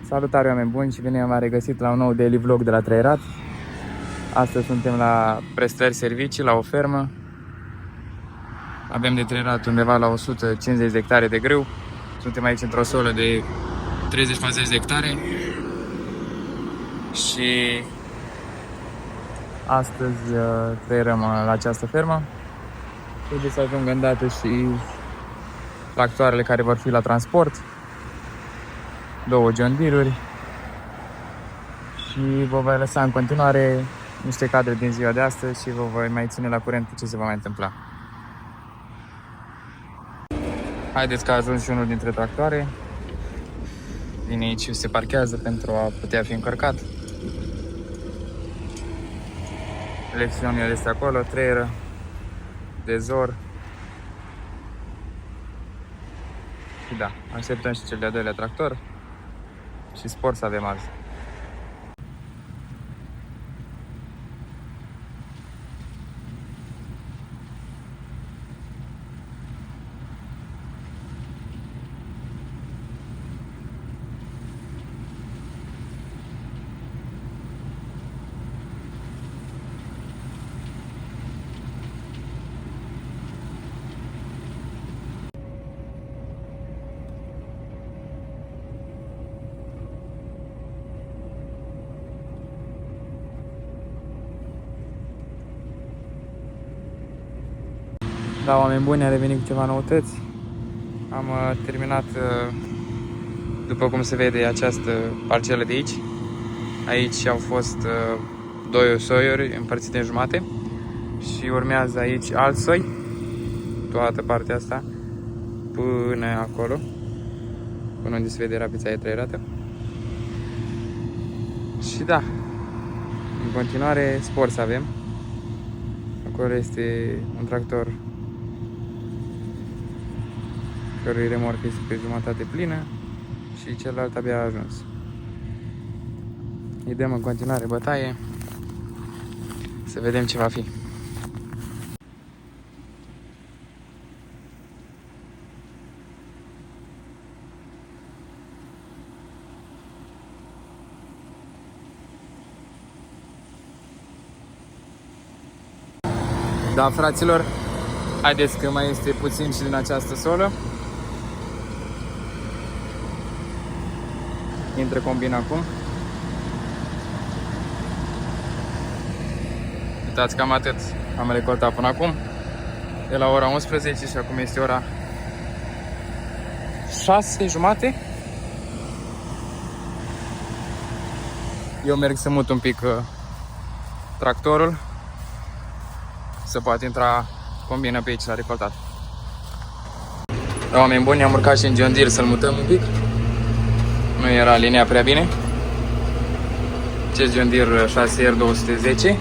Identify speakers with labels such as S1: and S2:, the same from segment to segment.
S1: Salutare, oameni buni, și bine v-am regăsit la un nou daily vlog de la Trăierat. Astăzi suntem la prestări servicii, la o fermă. Avem de trăierat undeva la 150 de hectare de grâu. Suntem aici într-o solă de 30-40 de hectare. Și astăzi trăierăm la această fermă. Trebuie să ajungă îndată și tractoarele care vor fi la transport. 2 John Deere-uri. Și vă voi lăsa în continuare niște cadre din ziua de astăzi și vă voi mai ține la curent cu ce se va mai întâmpla. Haideți că a ajuns și unul dintre tractoare. Vine aici și se parchează pentru a putea fi încărcat. Lecțiunile este acolo, treieră, dezor. Și da, așteptăm și cel de-al doilea tractor și spor să avem azi. Da, oameni buni, am revenit cu ceva noutăți. Am terminat, după cum se vede, această parcelă de aici. Aici au fost 2 soiuri împărțite în jumate și urmează aici alt soi, toată partea asta, până acolo, până unde se vede rapița e trăierată. Și da, în continuare spor să avem. Acolo este un tractor cărui remorcă este pe jumătate plină și celălalt abia a ajuns. Îi dăm în continuare bătaie să vedem ce va fi. Da, fraților, haideți că mai este puțin și din această solă. Intră combina acum. Uitați, cam atât am recoltat până acum. De la ora 11 și acum este ora 6:30. Eu merg să mut un pic tractorul, să poate intra combina pe aici la recoltat. Da, oameni buni, am urcat și în John Deere să-l mutăm un pic. Nu era linia prea bine. Acest John Deere 6R210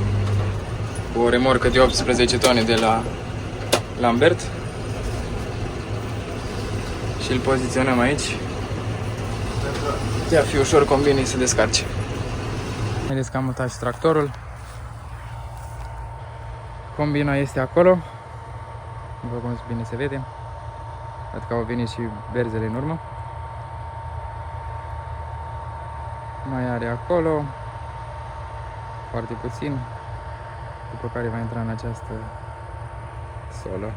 S1: cu o remorcă de 18 tone de la Lambert. Și îl poziționăm aici de a fi ușor combinii să descarce. Vedeți că am mutat și tractorul. Combina este acolo, după cum bine se vede. Cred că au venit și berzele în urmă. Mai are acolo foarte puțin, după care va intra în această solă.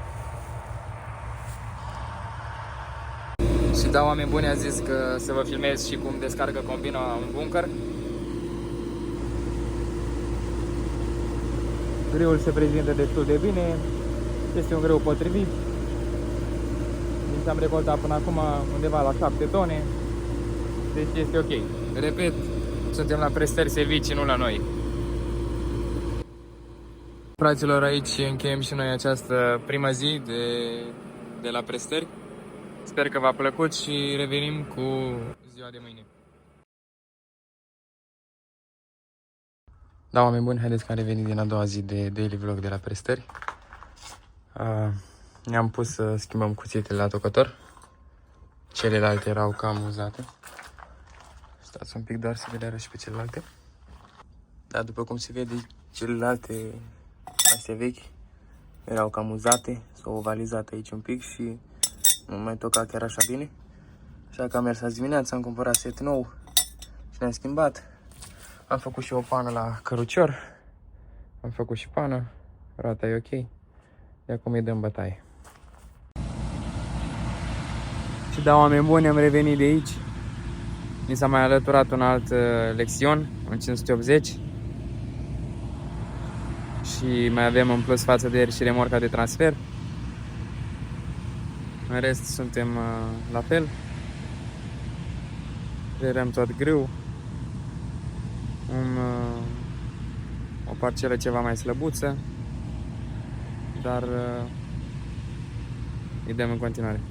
S1: Și da, oameni buni, a zis că să vă filmez și cum descarcă combina în bunker. Greul se prezintă destul de bine, este un greu potrivit. Din ce am recoltat până acum undeva la 7 tone, deci este ok. Repet, suntem la prestări servicii, nu la noi. Fraților, aici încheiem și noi această primă zi de la prestări. Sper că v-a plăcut și revenim cu ziua de mâine. Da, oameni buni, haideți că am revenit din a doua zi de daily vlog de la prestări. Ne-am pus să schimbăm cuțitele la tocător. Celelalte erau cam uzate. Stați un pic doar să vedem și pe celelalte. Dar după cum se vede, celelalte astea vechi erau cam uzate, s-au ovalizat aici un pic și nu mai toca chiar așa bine. Așa că am mers azi dimineața, am cumpărat set nou ne-am schimbat. Am făcut și o pană la cărucior. Am făcut și pană. Roata e ok. De acum îi dăm bătaie. Și da, oameni buni, am revenit de aici. Mi s-a mai alăturat un alt Lexion, un 580. Și mai avem în plus față de ieri și remorca de transfer. În rest suntem la fel. Gerăm tot grâu. O parcelă ceva mai slăbuță. Dar îi dăm în continuare.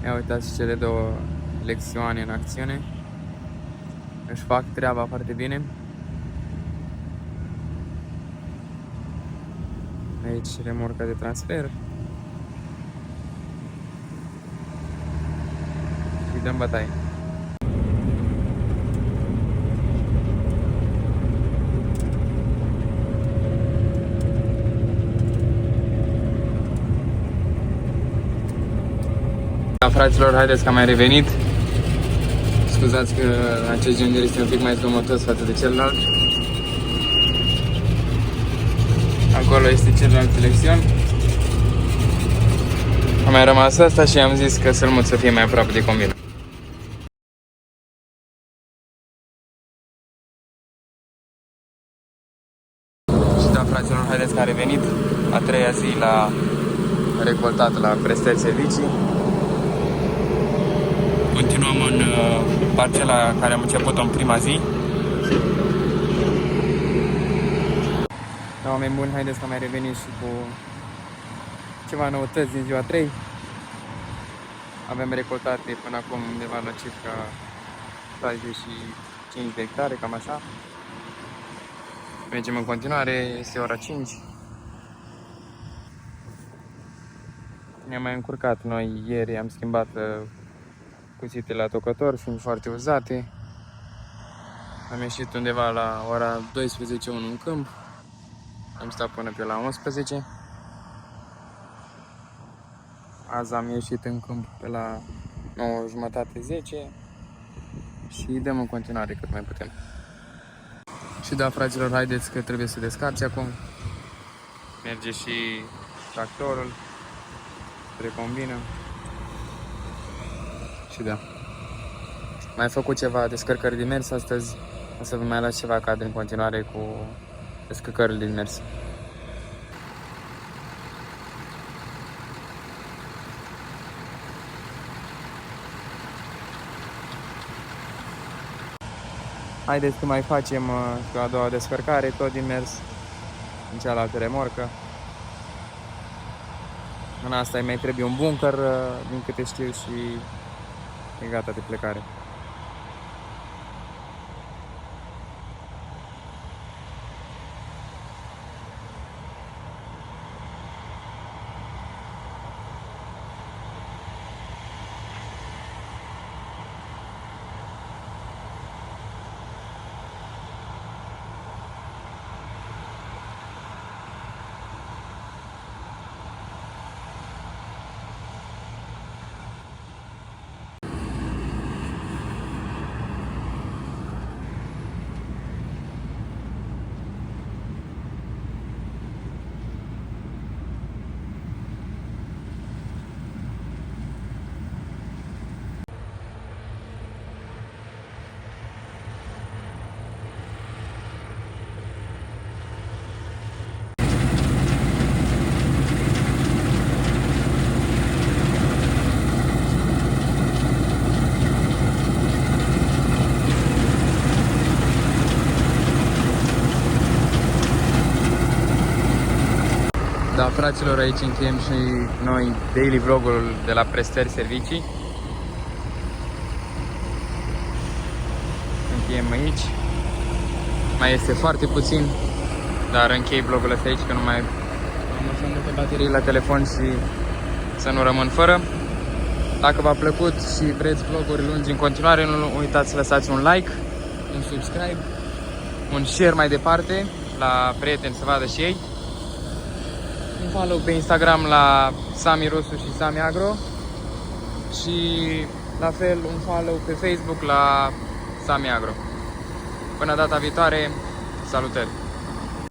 S1: Ia uitați și cele două Lexioane în acțiune. Își fac treaba foarte bine. Aici remorca de transfer. Și dăm bătaie. Da, fraților, haideți că am mai revenit. Scuzați că acest gender este un pic mai zgomotos față de celălalt. Acolo este celălalt Lexion. A mai rămas asta și am zis că să-l mut să fie mai aproape de combina. Și da, fraților, haideți că a revenit a treia zi la recoltat la prestări servicii. Continuăm în parcela care am început-o în prima zi. Da, oameni buni, haideți că mai revenim și cu ceva noutăți din ziua 3. Avem recoltate până acum undeva la circa 65 de hectare, cam așa. Mergem în continuare, este ora 5. Ne-am mai încurcat noi ieri, am schimbat cuțitele la tocător, fiind foarte uzate. Am ieșit undeva la ora 12:01 în câmp. Am stat până pe la 11. Azi am ieșit în câmp pe la 9:30-10 și dăm în continuare cât mai putem. Și da, fraților, haideți că trebuie să descarci acum. Merge și tractorul. Recombinăm. Și da. Mai făcut ceva descărcări din mers astăzi. O să vă mai las ceva cadre în continuare cu descărcările din mers. Haideți că mai facem și o a doua descărcare, tot din mers, în cealaltă remorcă. În asta îi mai trebuie un bunker, din câte știu, și e gata de plecare. Da, fraților, aici încheiem și noi daily vlogul de la prestări servicii. Încheiem aici. Mai este foarte puțin, dar închei vlogul ăsta aici, că nu mai am să-mi duc baterii la telefon și să nu rămân fără. Dacă v-a plăcut și vreți vloguri lungi în continuare, nu uitați să lăsați un like, un subscribe, un share mai departe la prieteni să vadă și ei. Un follow pe Instagram la Sami Rusu și Sami Agro. Și la fel un follow pe Facebook la Sami Agro. Până data viitoare, salutări!